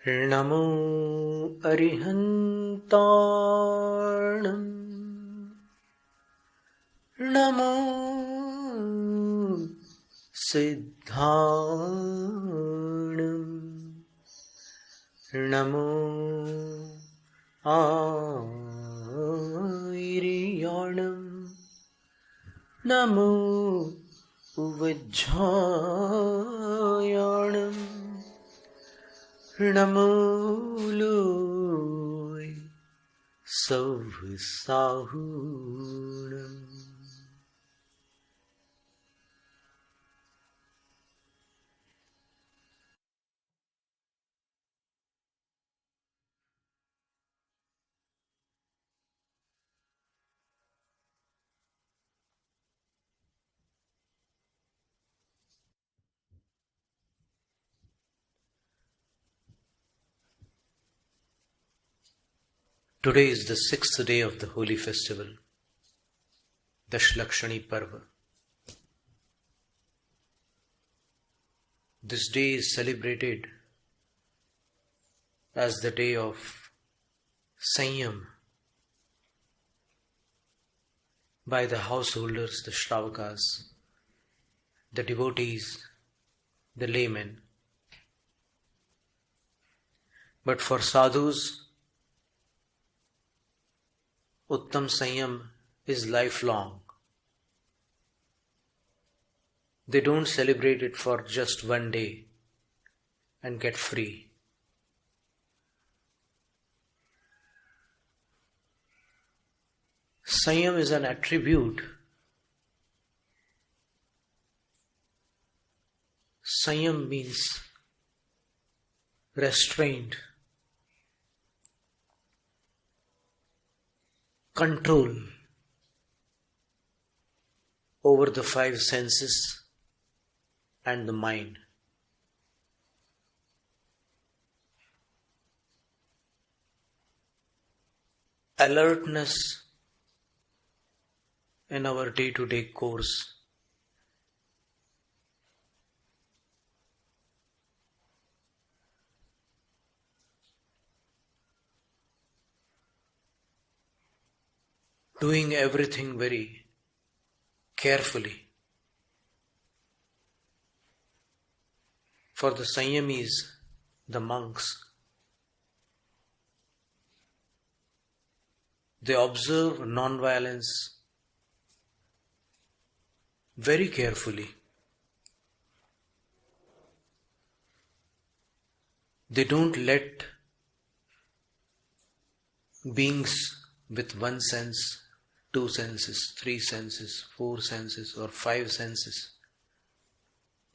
NaMo अरिहन्ताणं NaMo सिद्धाणं NaMo आयर्याणं NaMo उवज्झायाणं NaMo Loy सौसाहूणम्. Today is the 6th day of the holy festival, Dashlakshani Parva. This day is celebrated as the day of Samyama by the householders, the Shravakas, the devotees, the laymen. But for sadhus, Uttama Samyama is lifelong. They don't celebrate it for just one day and get free. Samyama is an attribute. Samyama means restraint, control over the five senses and the mind. Alertness in our day-to-day course. Doing everything very carefully. For the Samyamis, the monks, they observe non-violence very carefully. They don't let beings with one sense, two senses, three senses, four senses or five senses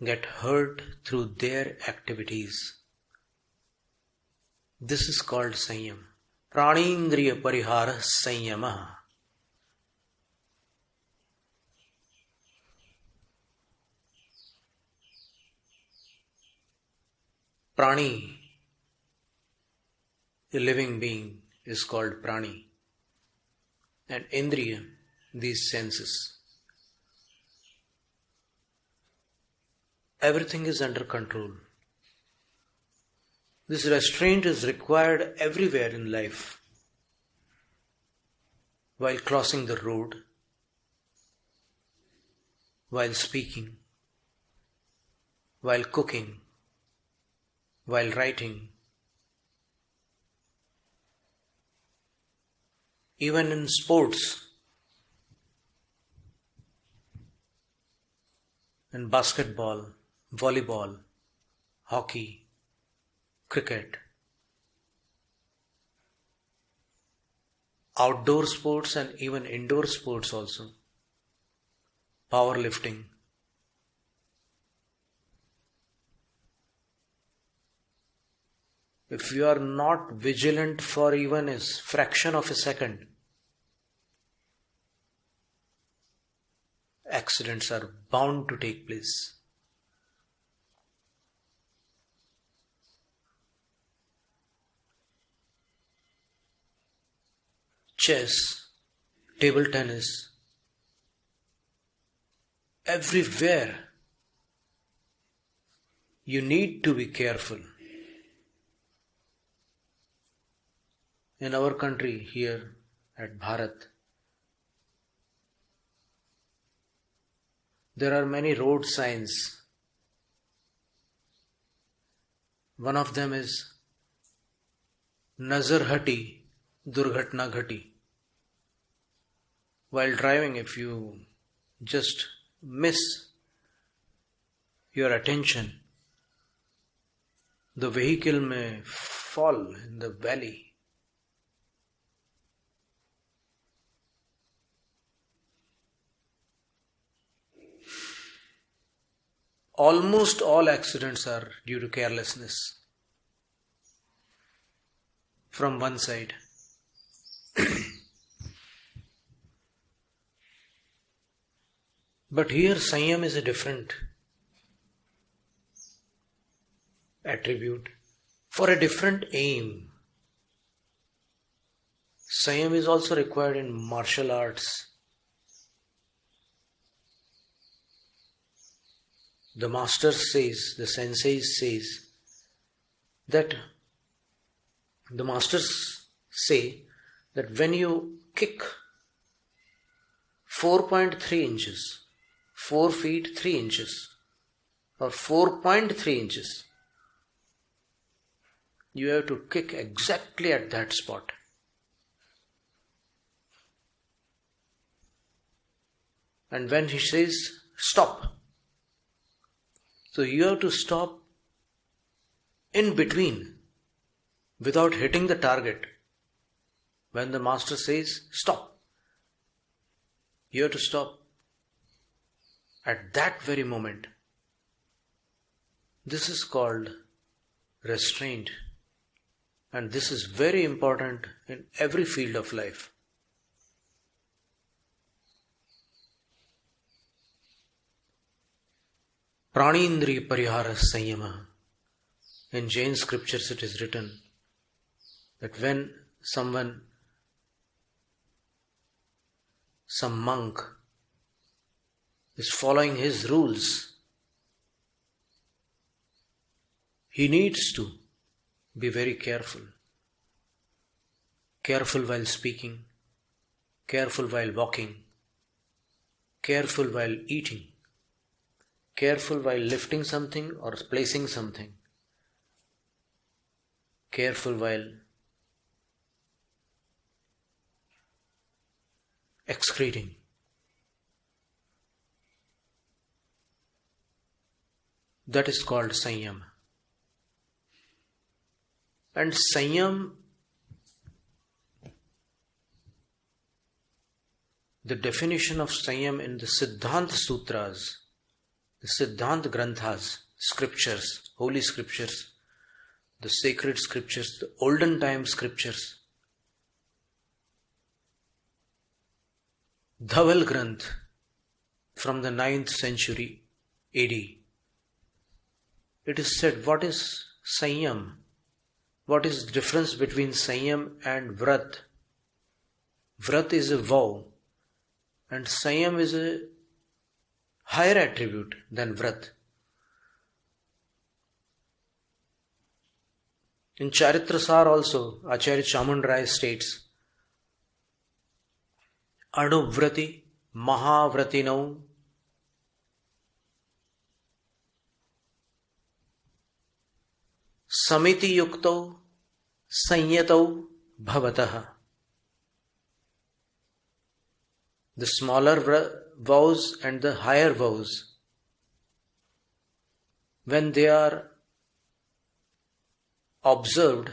get hurt through their activities. This is called Samyama. Pranindriya parihara Samyama. Prani, a living being, is called prani. And indriya, these senses. Everything is under control. This restraint is required everywhere in life. While crossing the road, while speaking, while cooking, while writing, even in sports, in basketball, volleyball, hockey, cricket, outdoor sports and even indoor sports also, powerlifting. If you are not vigilant for even a fraction of a second, accidents are bound to take place. Chess, table tennis, everywhere you need to be careful. in our country here at Bharat, there are many road signs. One of them is Nazar Hati, Durghatna Ghati. While driving, if you just miss your attention, the vehicle may fall in the valley. Almost all accidents are due to carelessness from one side. But here Samyam is a different attribute for a different aim. Samyam is also required in martial arts. The master says, the sensei says that the masters say that when you kick 4.3 inches, 4 feet 3 inches or 4.3 inches, you have to kick exactly at that spot. And when he says stop, so you have to stop in between without hitting the target. When the master says stop, you have to stop at that very moment. This is called restraint, and this is very important in every field of life. Pranindriya Parihara Samyama. In Jain scriptures it is written that when some monk is following his rules, he needs to be very careful. Careful while speaking, careful while walking, careful while eating, careful while lifting something or placing something, careful while excreting. That is called Samyam. And Samyam, the definition of Samyam in the Siddhanta Sutras, the Siddhanta Granthas, scriptures, holy scriptures, the sacred scriptures, the olden time scriptures, Dhaval Granth from the 9th century AD. It is said, what is Samyam? What is the difference between Samyam and Vrat? Vrat is a vow, and Samyam is a higher attribute than Vrat. In Charitrasar also, Acharya Chaman Rai states, Anuvrati Mahavratinau Samiti Yuktau Sanyatau Bhavataha. The smaller vows and the higher vows, when they are observed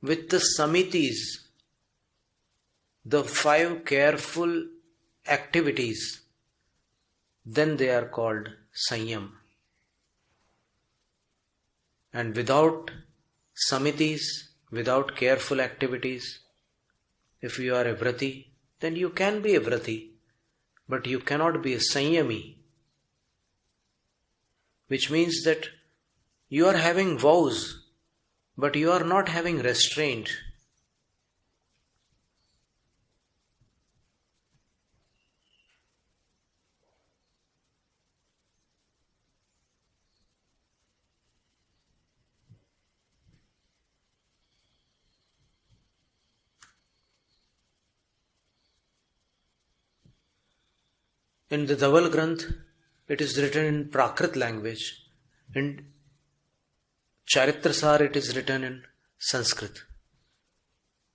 with the samitis, the 5 careful activities, then they are called Samyam. And without samitis, without careful activities, if you are a vrati, then you can be a vrati, but you cannot be a Samyami, which means that you are having vows, but you are not having restraint. In the Dhaval Granth, it is written in Prakrit language. In Charitrasar, it is written in Sanskrit.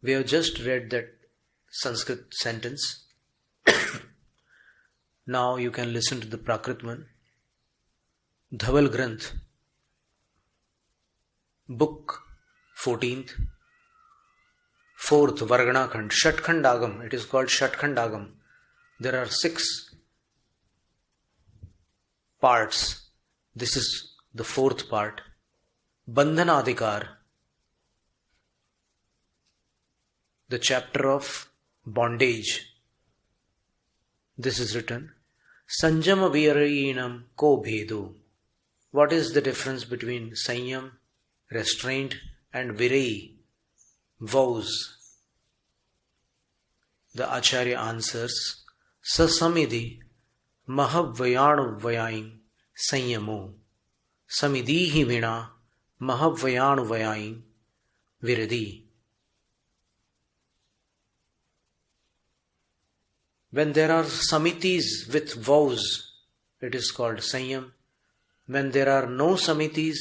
We have just read that Sanskrit sentence. Now you can listen to the Prakrit one. Dhaval Granth, book 14th, 4th Vargana Khand, Shatkhandagam. It is called Shatkhandagam. There are 6 parts. This is the 4th part. Bandhanadikar, the chapter of bondage. This is written. Sanjama Virayinam Ko Bhedu. What is the difference between Sanyam, restraint, and Virayi, vows? The Acharya answers, Sasamidhi Mahavayanu Vayain Sanyamo Samidhihi Vina Mahavayanu Vayain Viradi. When there are samitis with vows, it is called Sanyam. When there are no samitis,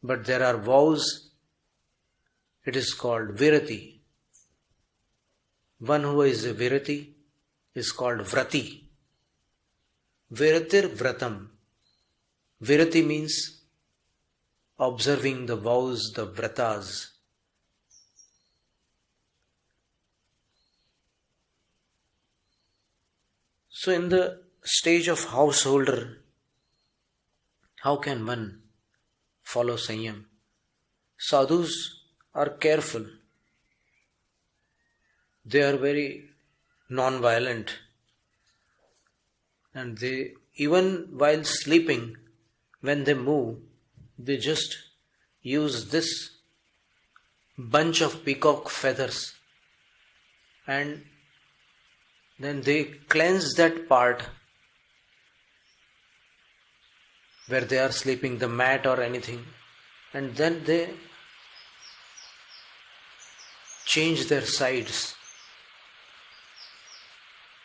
but there are vows, it is called Virati. One who is a Virati is called Vrati. Viratir Vratam. Virati means observing the vows, the vratas. So in the stage of householder, how can one follow Sanyam? Sadhus are careful. They are very non-violent. And they, even while sleeping, when they move, they just use this bunch of peacock feathers and then they cleanse that part where they are sleeping, the mat or anything, and then they change their sides.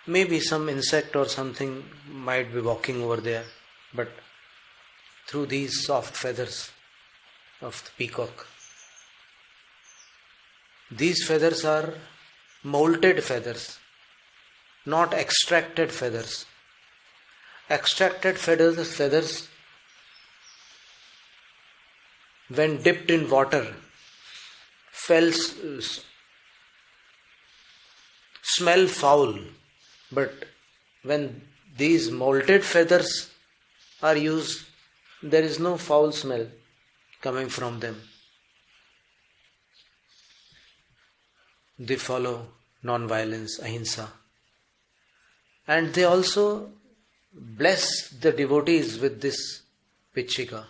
Maybe some insect or something might be walking over there, but through these soft feathers of the peacock. These feathers are molted feathers, not extracted feathers. Extracted feathers, when dipped in water, smell foul. But when these molted feathers are used, there is no foul smell coming from them. They follow non-violence, ahimsa. And they also bless the devotees with this pichika,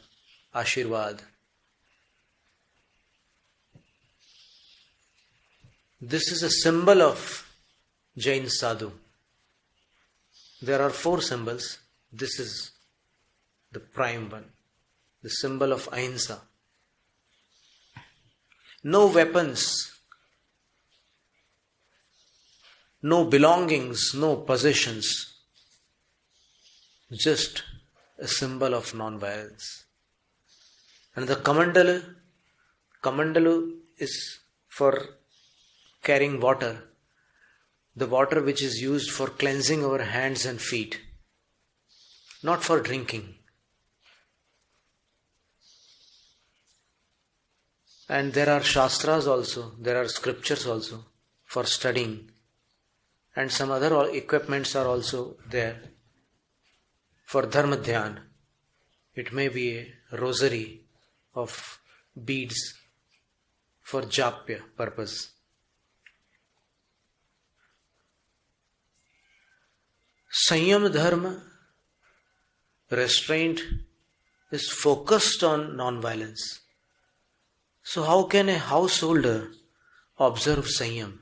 Ashirvad. This is a symbol of Jain Sadhu. There are 4 symbols. This is the prime one, the symbol of ahimsa. No weapons, no belongings, no possessions, just a symbol of non-violence. And the kamandalu is for carrying water, the water which is used for cleansing our hands and feet, not for drinking. And there are shastras also, there are scriptures also for studying. And some other equipments are also there for dharma dhyan. It may be a rosary of beads for japya purpose. Sanyam dharma, restraint, is focused on non-violence. So how can a householder observe Sanyam?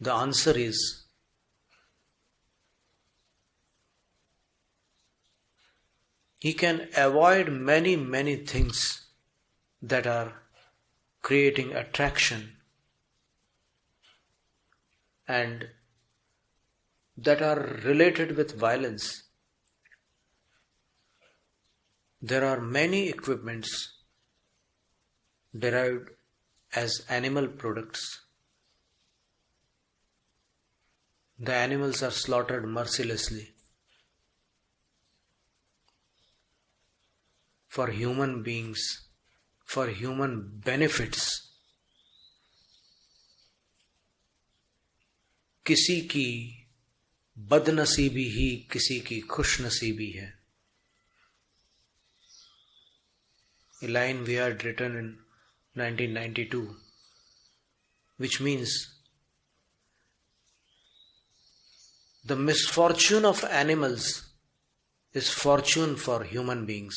The answer is, he can avoid many things that are creating attraction and that are related with violence. There are many equipments derived as animal products. The animals are slaughtered mercilessly for human beings, for human benefits. किसी की बदनसीबी ही किसी की खुशनसीबी है. A line we had written in 1992, which means the misfortune of animals is fortune for human beings,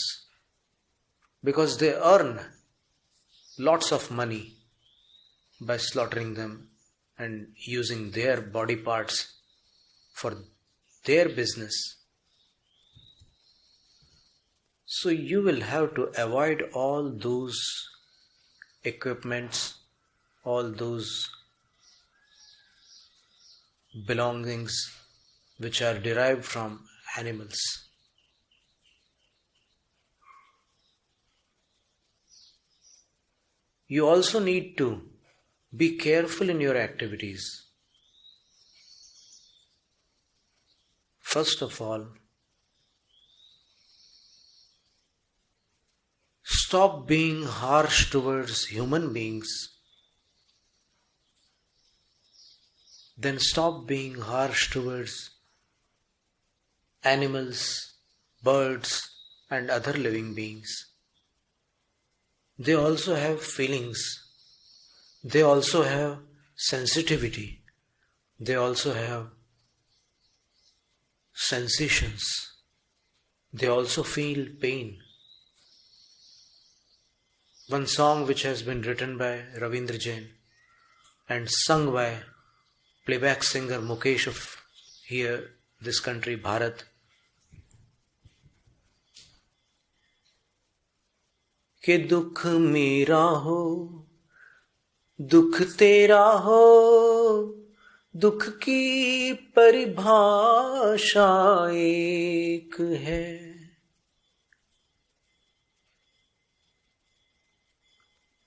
because they earn lots of money by slaughtering them and using their body parts for their business. So you will have to avoid all those equipments, all those belongings which are derived from animals. You also need to be careful in your activities. First of all, stop being harsh towards human beings. Then stop being harsh towards animals, birds, and other living beings. They also have feelings. They also have sensitivity. They also have sensations. They also feel pain. One song which has been written by Ravindra Jain and sung by playback singer Mukesh of here, this country, Bharat. कि दुख मेरा हो, दुख तेरा हो, दुख की परिभाषा एक है.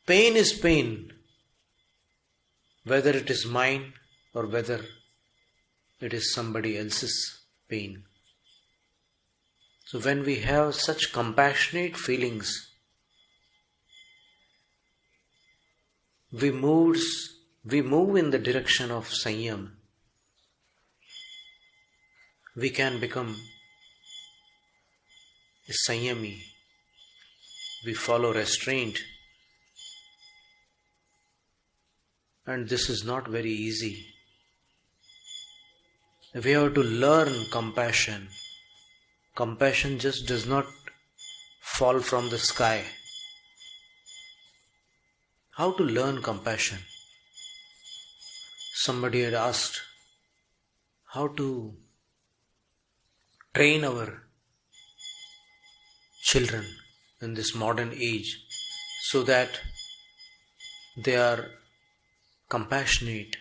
Pain is pain, whether it is mine or whether it is somebody else's pain. So when we have such compassionate feelings, we move in the direction of Samyama. We can become a Samyami. We follow restraint. And this is not very easy. We have to learn compassion. Compassion just does not fall from the sky. How to learn compassion? Somebody had asked how to train our children in this modern age so that they are compassionate,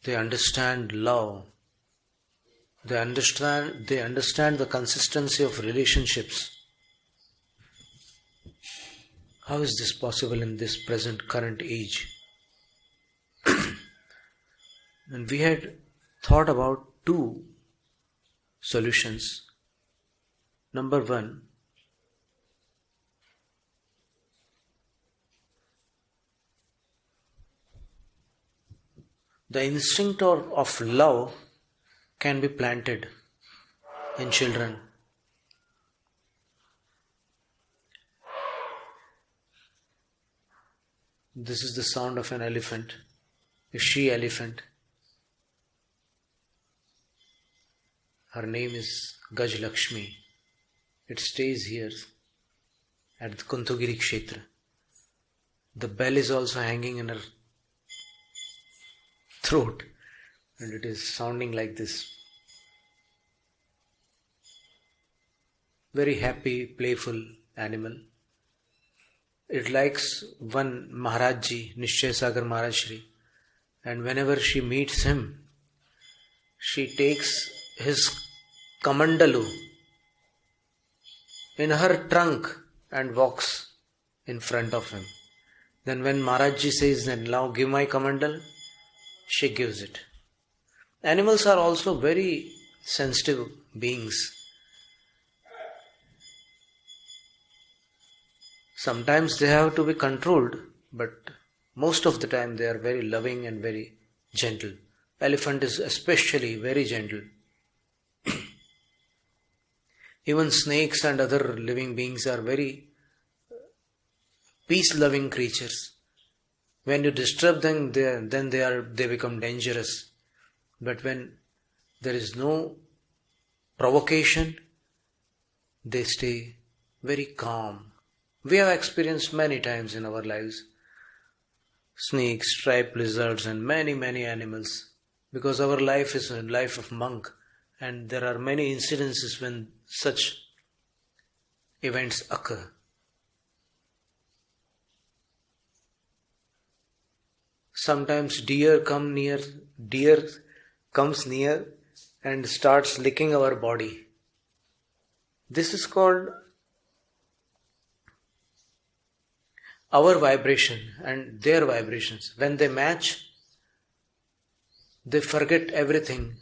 they understand love, they understand the consistency of relationships. How is this possible in this present current age? And we had thought about two solutions. Number one, the instinct of love can be planted in children. This is the sound of an elephant, a she-elephant. Her name is Gaj Lakshmi. It stays here at the Kuntugiri Kshetra. The bell is also hanging in her throat and it is sounding like this. Very happy, playful animal. It likes one Maharaj ji, Nishchay Sagar Maharaj Shri, and whenever she meets him, she takes his kamandalu in her trunk and walks in front of him. Then when Maharaj says, then now give my kamandal, she gives it. Animals are also very sensitive beings. Sometimes they have to be controlled, but most of the time they are very loving and very gentle. Elephant is especially very gentle. Even snakes and other living beings are very peace-loving creatures. When you disturb them, they become dangerous. But when there is no provocation, they stay very calm. We have experienced many times in our lives snakes, striped lizards and many animals, because our life is a life of monk, and there are many incidences when such events occur. Sometimes deer comes near and starts licking our body. This is called our vibration and their vibrations. When they match, they forget everything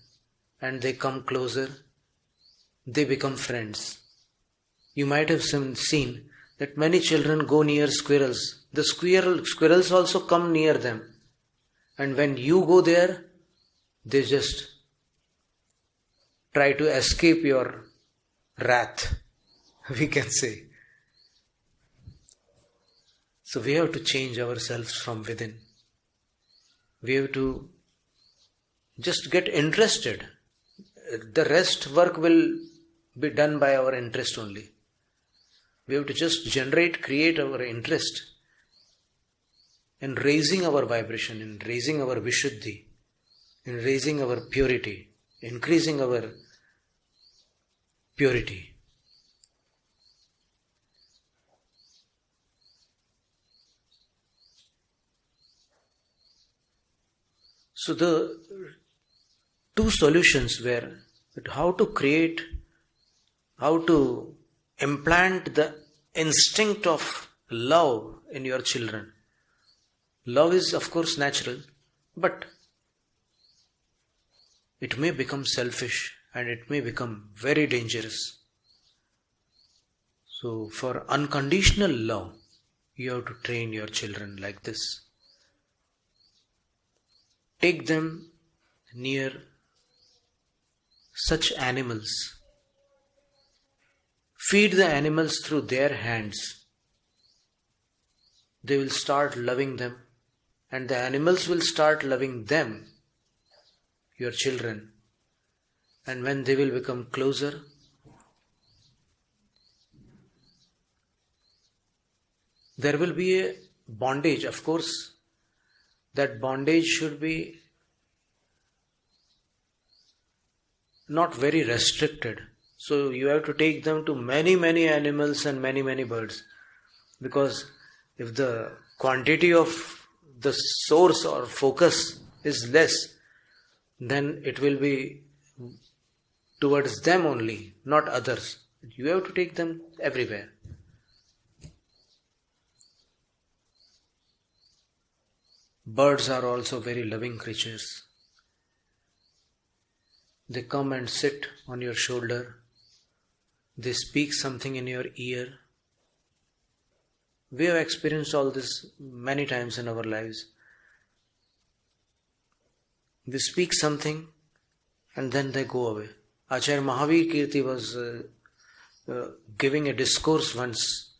and they come closer. They become friends. You might have seen that many children go near squirrels. The squirrels also come near them. And when you go there, they just try to escape your wrath, we can say. So we have to change ourselves from within. We have to just get interested. The rest work will be done by our interest only. We have to just create our interest in raising our vibration, in raising our vishuddhi, in raising our purity, increasing our purity. So the two solutions were how to implant the instinct of love in your children. Love is of course natural, but it may become selfish and it may become very dangerous. So for unconditional love, you have to train your children like this. Take them near such animals. Feed the animals through their hands. They will start loving them, and the animals will start loving them, your children. And when they will become closer, there will be a bondage. Of course, that bondage should be not very restricted. So you have to take them to many animals and many birds. Because if the quantity of the source or focus is less, then it will be towards them only, not others. You have to take them everywhere. Birds are also very loving creatures. They come and sit on your shoulder. They speak something in your ear. We have experienced all this many times in our lives. They speak something and then they go away. Acharya Mahavir Kirti was giving a discourse once,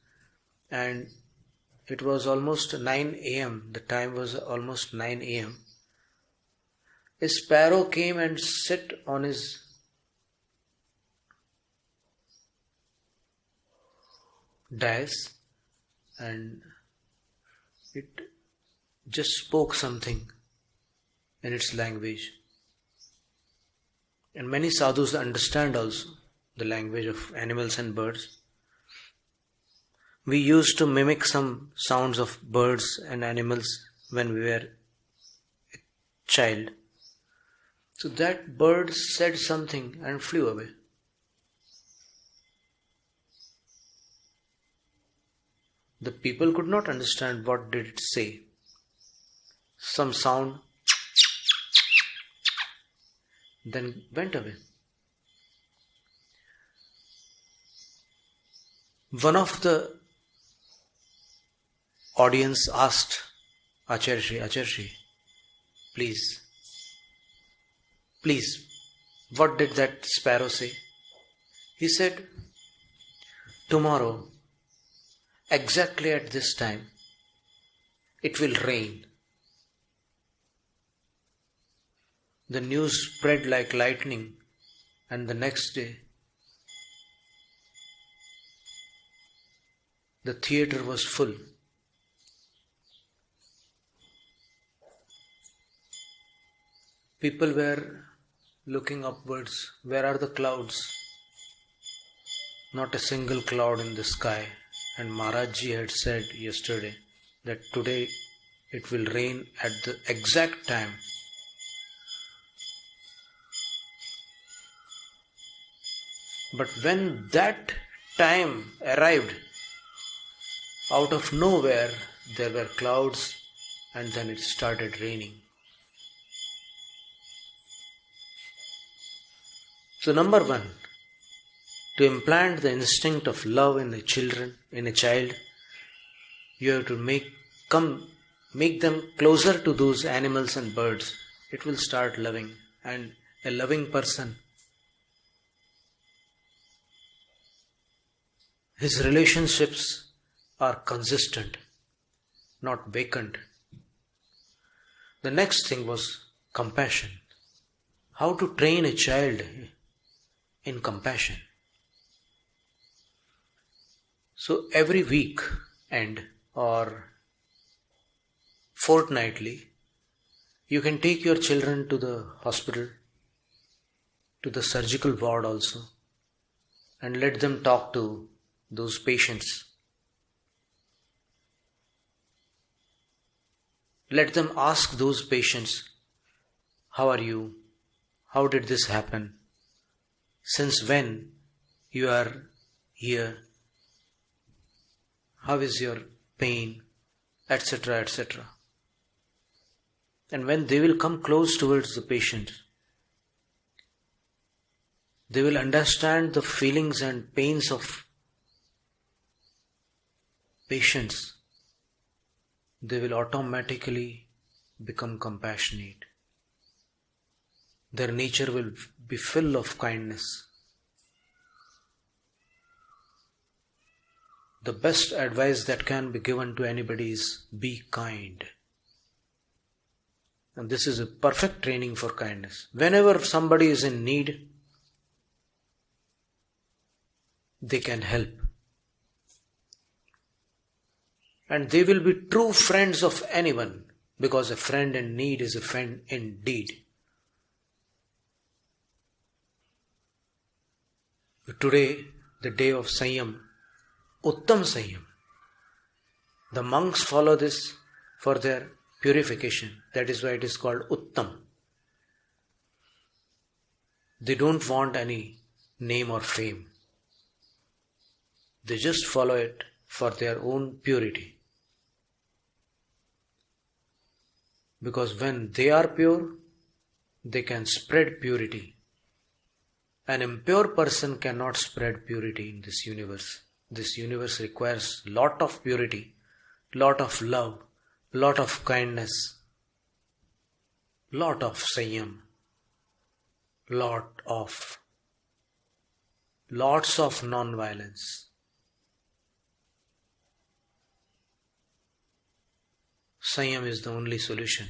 and it was almost 9 a.m. The time was almost 9 a.m. A sparrow came and sat on his dais, and it just spoke something in its language. And many sadhus understand also the language of animals and birds. We used to mimic some sounds of birds and animals when we were a child. So that bird said something and flew away. The people could not understand what did it say. Some sound, then went away. One of the audience asked Acharya, please, what did that sparrow say? He said, tomorrow, exactly at this time, it will rain. The news spread like lightning, and the next day, the theatre was full. People were looking upwards. Where are the clouds? Not a single cloud in the sky. And Maharaj had said yesterday that today it will rain at the exact time. But when that time arrived, out of nowhere there were clouds and then it started raining. So number one, to implant the instinct of love in a child, you have to make them closer to those animals and birds. It will start loving, and a loving person, his relationships are consistent, not vacant. The next thing was compassion. How to train a child in compassion. So every week end or fortnightly, you can take your children to the hospital, to the surgical ward also, and let them talk to those patients. Let them ask those patients, how are you? How did this happen? Since when you are here? How is your pain? Etc., etc. And when they will come close towards the patient, they will understand the feelings and pains of patients. They will automatically become compassionate. Their nature will be full of kindness. The best advice that can be given to anybody is be kind. And this is a perfect training for kindness. Whenever somebody is in need, they can help. And they will be true friends of anyone, because a friend in need is a friend indeed. Today, the day of Samyama, Uttama Samyama. The monks follow this for their purification. That is why it is called Uttam. They don't want any name or fame. They just follow it for their own purity. Because when they are pure, they can spread purity. An impure person cannot spread purity in this universe. This universe requires lot of purity, lot of love, lot of kindness, lot of Samyama, lots of non-violence. Samyama is the only solution.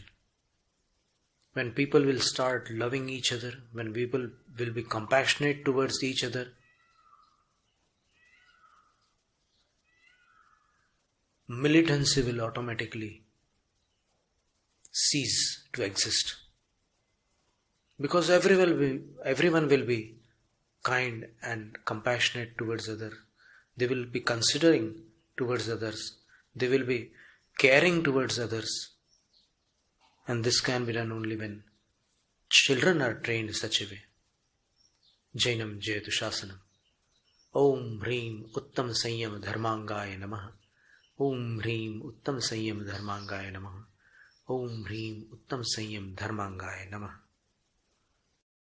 When people will start loving each other, when people will be compassionate towards each other, militancy will automatically cease to exist. Because everyone will be kind and compassionate towards others. They will be considering towards others. They will be caring towards others. And this can be done only when children are trained such a way. Jainam Jayatu Shasanam. Om Hreem Uttama Samyama Dharmangaya Namaha. Om Hreem Uttama Samyama Dharmangaya Namaha. Om Hreem Uttama Samyama Dharmangaya Namaha.